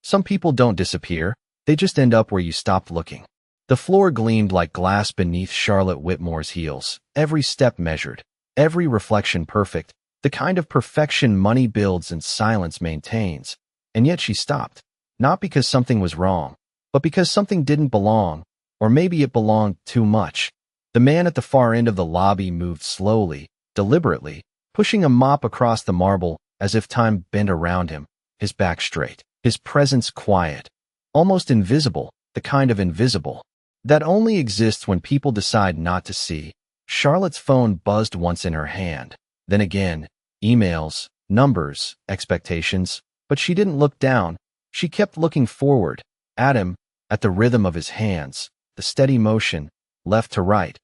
Some people don't disappear. They just end up where you stopped looking. The floor gleamed like glass beneath Charlotte Whitmore's heels, every step measured, every reflection perfect, the kind of perfection money builds and silence maintains. And yet she stopped, not because something was wrong, but because something didn't belong, or maybe it belonged too much. The man at the far end of the lobby moved slowly, deliberately, pushing a mop across the marble as if time bent around him, his back straight, his presence quiet, almost invisible, the kind of invisible that only exists when people decide not to see. Charlotte's phone buzzed once in her hand. Then again, emails, numbers, expectations, but she didn't look down. She kept looking forward, at him, at the rhythm of his hands, the steady motion, left to right,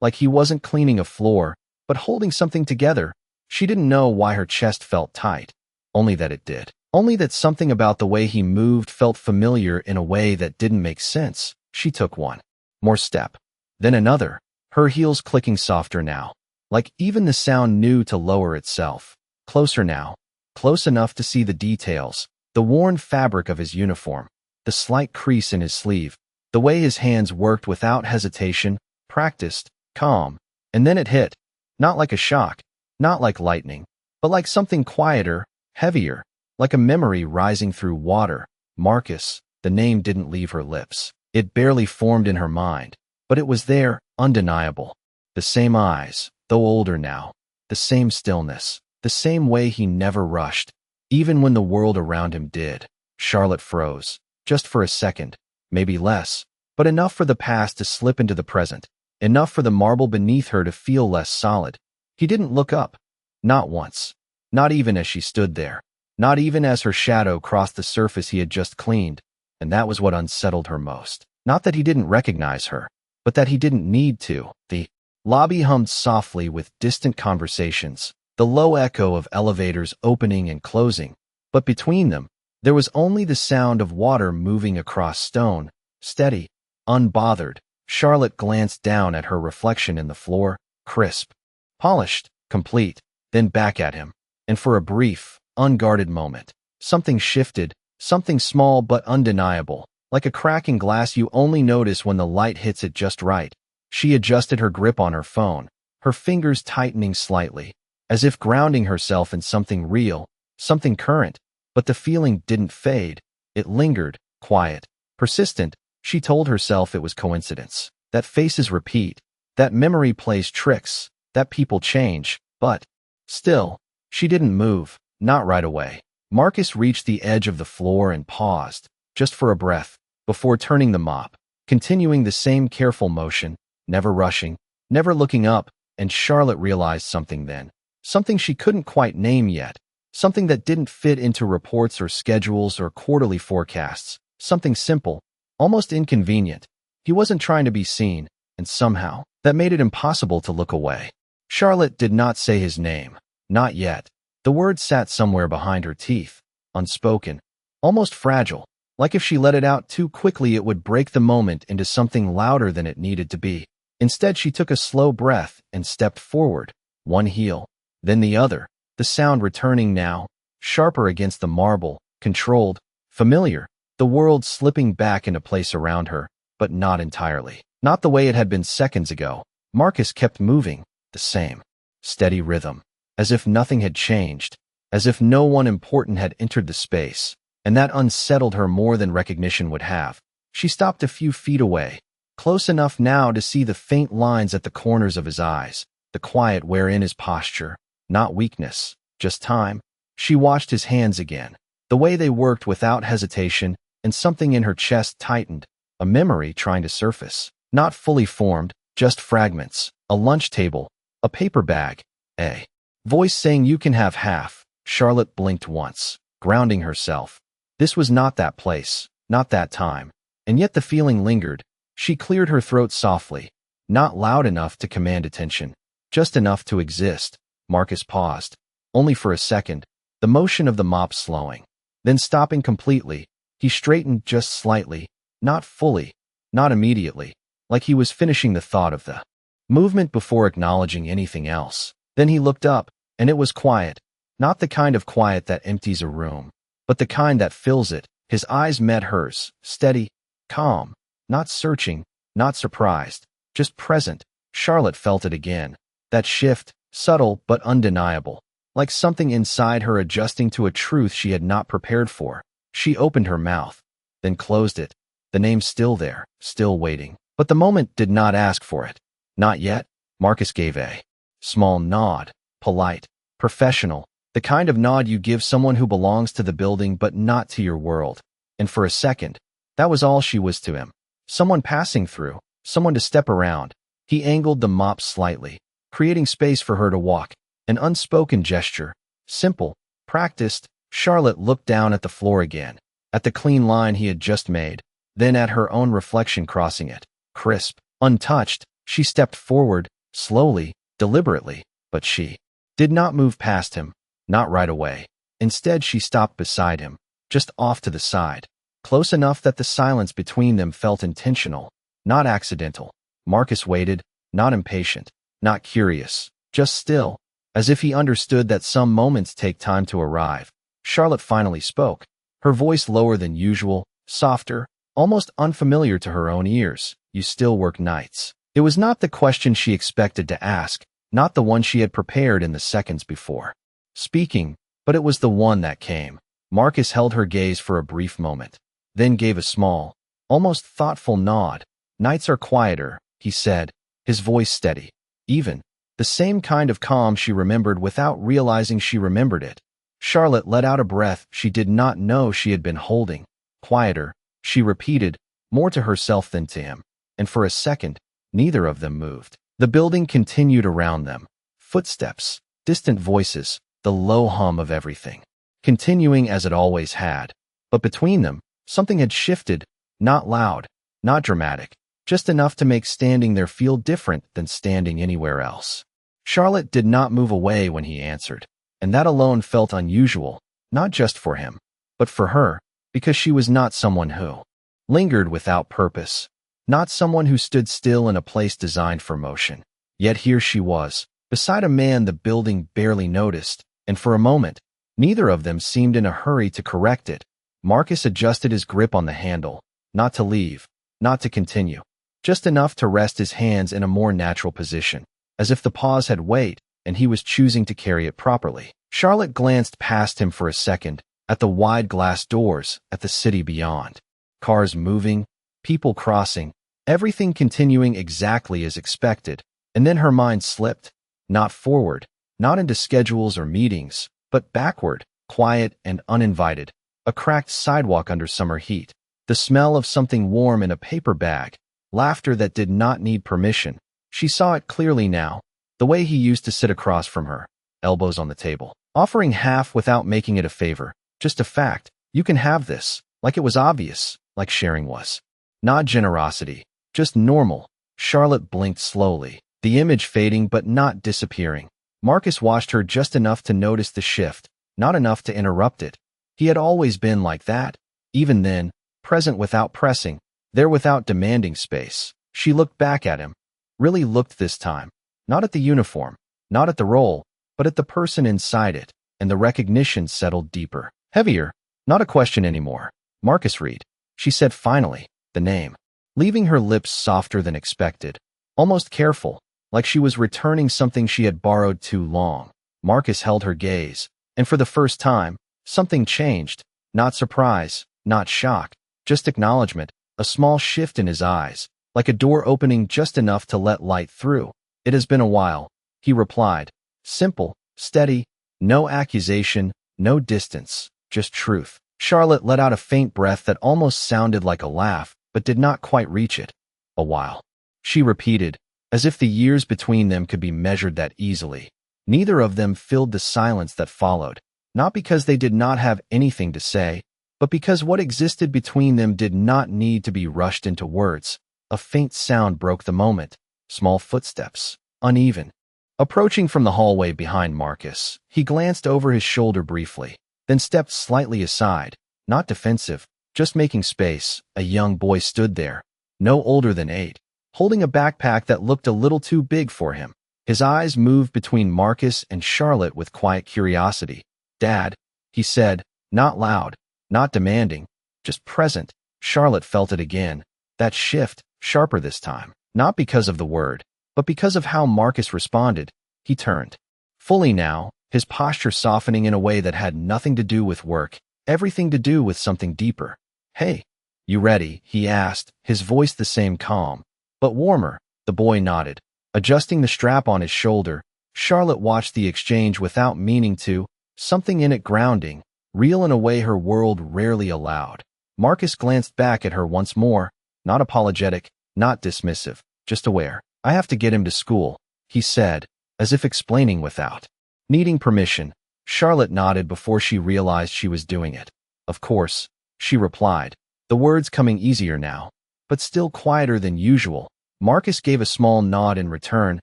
like he wasn't cleaning a floor, but holding something together. She didn't know why her chest felt tight, only that it did. Only that something about the way he moved felt familiar in a way that didn't make sense. She took one more step, then another, her heels clicking softer now, like even the sound knew to lower itself. Closer now, close enough to see the details, the worn fabric of his uniform, the slight crease in his sleeve, the way his hands worked without hesitation, practiced, calm. And then it hit, not like a shock, not like lightning, but like something quieter, heavier, like a memory rising through water. Marcus, the name didn't leave her lips. It barely formed in her mind, but it was there, undeniable. The same eyes, though older now, the same stillness, the same way he never rushed, even when the world around him did. Charlotte froze, just for a second, maybe less, but enough for the past to slip into the present, enough for the marble beneath her to feel less solid. He didn't look up, not once, not even as she stood there. Not even as her shadow crossed the surface he had just cleaned, and that was what unsettled her most. Not that he didn't recognize her, but that he didn't need to. The lobby hummed softly with distant conversations, the low echo of elevators opening and closing, but between them, there was only the sound of water moving across stone, steady, unbothered. Charlotte glanced down at her reflection in the floor, crisp, polished, complete, then back at him, and for a brief, unguarded moment, something shifted, something small but undeniable, like a crack in glass you only notice when the light hits it just right. She adjusted her grip on her phone, her fingers tightening slightly, as if grounding herself in something real, something current, but the feeling didn't fade. It lingered, quiet, persistent. She told herself it was coincidence, that faces repeat, that memory plays tricks, that people change, but still, she didn't move. Not right away. Marcus reached the edge of the floor and paused, just for a breath, before turning the mop, continuing the same careful motion, never rushing, never looking up, and Charlotte realized something then. Something she couldn't quite name yet. Something that didn't fit into reports or schedules or quarterly forecasts. Something simple, almost inconvenient. He wasn't trying to be seen, and somehow, that made it impossible to look away. Charlotte did not say his name. Not yet. The word sat somewhere behind her teeth, unspoken, almost fragile, like if she let it out too quickly it would break the moment into something louder than it needed to be. Instead, she took a slow breath and stepped forward, one heel, then the other, the sound returning now, sharper against the marble, controlled, familiar, the world slipping back into place around her, but not entirely. Not the way it had been seconds ago. Marcus kept moving, the same, steady rhythm. As if nothing had changed, as if no one important had entered the space, and that unsettled her more than recognition would have. She stopped a few feet away, close enough now to see the faint lines at the corners of his eyes, the quiet wherein his posture, not weakness, just time. She watched his hands again, the way they worked without hesitation, and something in her chest tightened, a memory trying to surface, not fully formed, just fragments, a lunch table, a paper bag, a voice saying you can have half. Charlotte blinked once, grounding herself. This was not that place, not that time. And yet the feeling lingered. She cleared her throat softly, not loud enough to command attention, just enough to exist. Marcus paused, only for a second, the motion of the mop slowing, then stopping completely. He straightened just slightly, not fully, not immediately, like he was finishing the thought of the movement before acknowledging anything else. Then he looked up, and it was quiet, not the kind of quiet that empties a room, but the kind that fills it. His eyes met hers, steady, calm, not searching, not surprised, just present. Charlotte felt it again. That shift, subtle but undeniable, like something inside her adjusting to a truth she had not prepared for. She opened her mouth, then closed it, the name still there, still waiting. But the moment did not ask for it. Not yet. Marcus gave a small nod, polite, professional, the kind of nod you give someone who belongs to the building but not to your world. And for a second, that was all she was to him. Someone passing through, someone to step around. He angled the mop slightly, creating space for her to walk. An unspoken gesture, simple, practiced. Charlotte looked down at the floor again, at the clean line he had just made, then at her own reflection crossing it. Crisp, untouched, she stepped forward, slowly, deliberately, but she did not move past him, not right away. Instead, she stopped beside him, just off to the side, close enough that the silence between them felt intentional, not accidental. Marcus waited, not impatient, not curious, just still, as if he understood that some moments take time to arrive. Charlotte finally spoke, her voice lower than usual, softer, almost unfamiliar to her own ears. You still work nights. It was not the question she expected to ask, not the one she had prepared in the seconds before speaking, but it was the one that came. Marcus held her gaze for a brief moment, then gave a small, almost thoughtful nod. Nights are quieter, he said, his voice steady, even, the same kind of calm she remembered without realizing she remembered it. Charlotte let out a breath she did not know she had been holding. Quieter, she repeated, more to herself than to him. And for a second, neither of them moved. The building continued around them. Footsteps, distant voices, the low hum of everything, continuing as it always had. But between them, something had shifted, not loud, not dramatic, just enough to make standing there feel different than standing anywhere else. Charlotte did not move away when he answered, and that alone felt unusual, not just for him, but for her, because she was not someone who lingered without purpose, not someone who stood still in a place designed for motion. Yet here she was, beside a man the building barely noticed, and for a moment, neither of them seemed in a hurry to correct it. Marcus adjusted his grip on the handle, not to leave, not to continue, just enough to rest his hands in a more natural position, as if the pause had weight and he was choosing to carry it properly. Charlotte glanced past him for a second, at the wide glass doors, at the city beyond. Cars moving, people crossing, everything continuing exactly as expected, and then her mind slipped, not forward, not into schedules or meetings, but backward, quiet and uninvited, a cracked sidewalk under summer heat, the smell of something warm in a paper bag, laughter that did not need permission. She saw it clearly now, the way he used to sit across from her, elbows on the table, offering half without making it a favor, just a fact, you can have this, like it was obvious, like sharing was. Not generosity, just normal. Charlotte blinked slowly, the image fading but not disappearing. Marcus watched her just enough to notice the shift, not enough to interrupt it. He had always been like that, even then, present without pressing, there without demanding space. She looked back at him, really looked this time, not at the uniform, not at the role, but at the person inside it, and the recognition settled deeper, heavier, not a question anymore. Marcus Reed, she said finally, the name, leaving her lips softer than expected, almost careful, like she was returning something she had borrowed too long. Marcus held her gaze, and for the first time, something changed, not surprise, not shock, just acknowledgement, a small shift in his eyes, like a door opening just enough to let light through. It has been a while, he replied, simple, steady, no accusation, no distance, just truth. Charlotte let out a faint breath that almost sounded like a laugh, but did not quite reach it. A while, she repeated, as if the years between them could be measured that easily. Neither of them filled the silence that followed, not because they did not have anything to say, but because what existed between them did not need to be rushed into words. A faint sound broke the moment, small footsteps, uneven, approaching from the hallway behind Marcus. He glanced over his shoulder briefly, then stepped slightly aside, not defensive, just making space. A young boy stood there, no older than 8, holding a backpack that looked a little too big for him. His eyes moved between Marcus and Charlotte with quiet curiosity. Dad, he said, not loud, Not demanding, just present. Charlotte felt it again. That shift, sharper this time. Not because of the word, but because of how Marcus responded. He turned. Fully now, his posture softening in a way that had nothing to do with work, everything to do with something deeper. "Hey, you ready?" he asked, his voice the same calm, but warmer. The boy nodded. Adjusting the strap on his shoulder, Charlotte watched the exchange without meaning to, something in it grounding, real in a way her world rarely allowed. Marcus glanced back at her once more, not apologetic, not dismissive, just aware. "I have to get him to school," he said, as if explaining without needing permission. Charlotte nodded before she realized she was doing it. "Of course," she replied, the words coming easier now, but still quieter than usual. Marcus gave a small nod in return,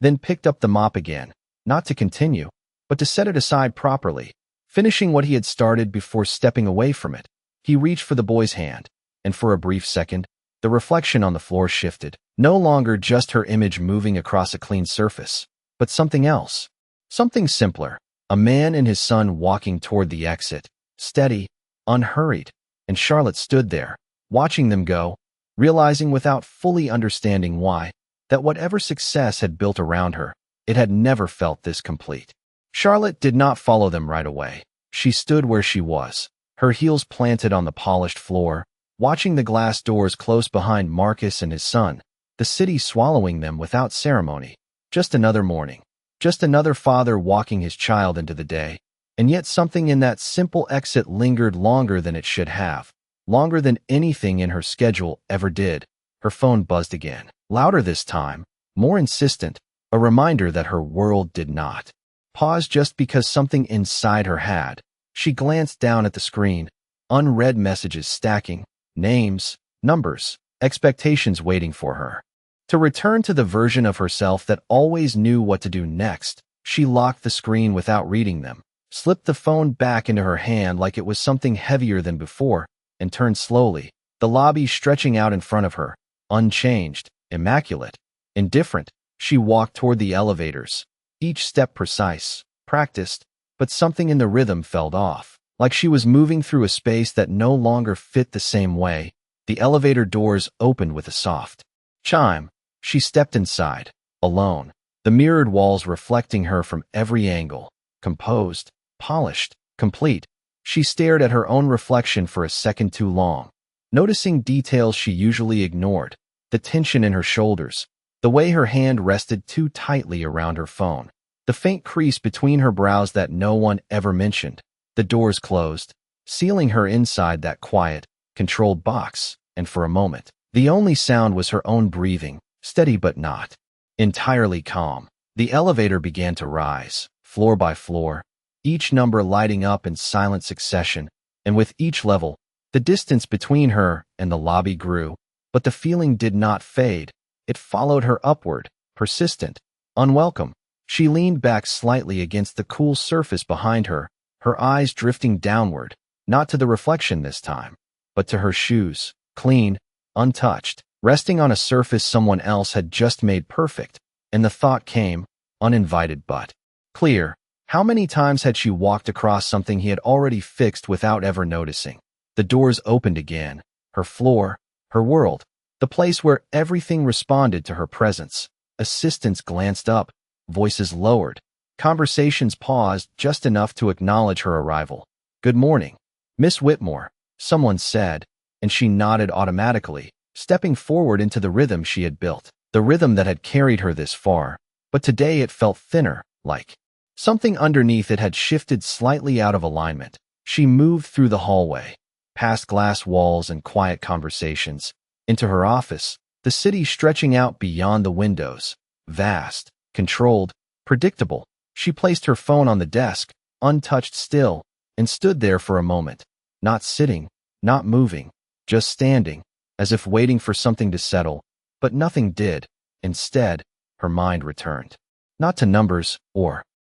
then picked up the mop again, not to continue, but to set it aside properly, finishing what he had started before stepping away from it. He reached for the boy's hand, and for a brief second, the reflection on the floor shifted. No longer just her image moving across a clean surface, but something else. Something simpler. A man and his son walking toward the exit, steady, unhurried, and Charlotte stood there, watching them go, realizing without fully understanding why, that whatever success had built around her, it had never felt this complete. Charlotte did not follow them right away. She stood where she was, her heels planted on the polished floor, watching the glass doors close behind Marcus and his son, the city swallowing them without ceremony. Just another morning. Just another father walking his child into the day. And yet something in that simple exit lingered longer than it should have, longer than anything in her schedule ever did. Her phone buzzed again, louder this time, more insistent, a reminder that her world did not pause just because something inside her had. She glanced down at the screen, unread messages stacking, names, numbers, expectations waiting for her. To return to the version of herself that always knew what to do next, she locked the screen without reading them, slipped the phone back into her hand like it was something heavier than before, and turned slowly, the lobby stretching out in front of her, unchanged, immaculate, indifferent. She walked toward the elevators, each step precise, practiced, but something in the rhythm felt off, like she was moving through a space that no longer fit the same way. The elevator doors opened with a soft chime. She stepped inside, alone, the mirrored walls reflecting her from every angle, composed, polished, complete. She stared at her own reflection for a second too long, noticing details she usually ignored, the tension in her shoulders, the way her hand rested too tightly around her phone, the faint crease between her brows that no one ever mentioned. The doors closed, sealing her inside that quiet, controlled box, and for a moment, the only sound was her own breathing, steady but not entirely calm. The elevator began to rise, floor by floor, each number lighting up in silent succession, and with each level, the distance between her and the lobby grew, but the feeling did not fade. It followed her upward, persistent, unwelcome. She leaned back slightly against the cool surface behind her, her eyes drifting downward, not to the reflection this time, but to her shoes, clean, untouched, resting on a surface someone else had just made perfect. And the thought came, uninvited but clear. How many times had she walked across something he had already fixed without ever noticing? The doors opened again, her floor, her world, the place where everything responded to her presence. Assistants glanced up, voices lowered, conversations paused just enough to acknowledge her arrival. "Good morning, Miss Whitmore," someone said, and she nodded automatically, stepping forward into the rhythm she had built, the rhythm that had carried her this far, but today it felt thinner, like something underneath it had shifted slightly out of alignment. She moved through the hallway, past glass walls and quiet conversations, into her office, the city stretching out beyond the windows, vast, controlled, predictable. She placed her phone on the desk, untouched still, and stood there for a moment, not sitting, not moving, just standing, as if waiting for something to settle, but nothing did. Instead, her mind returned. Not to numbers, or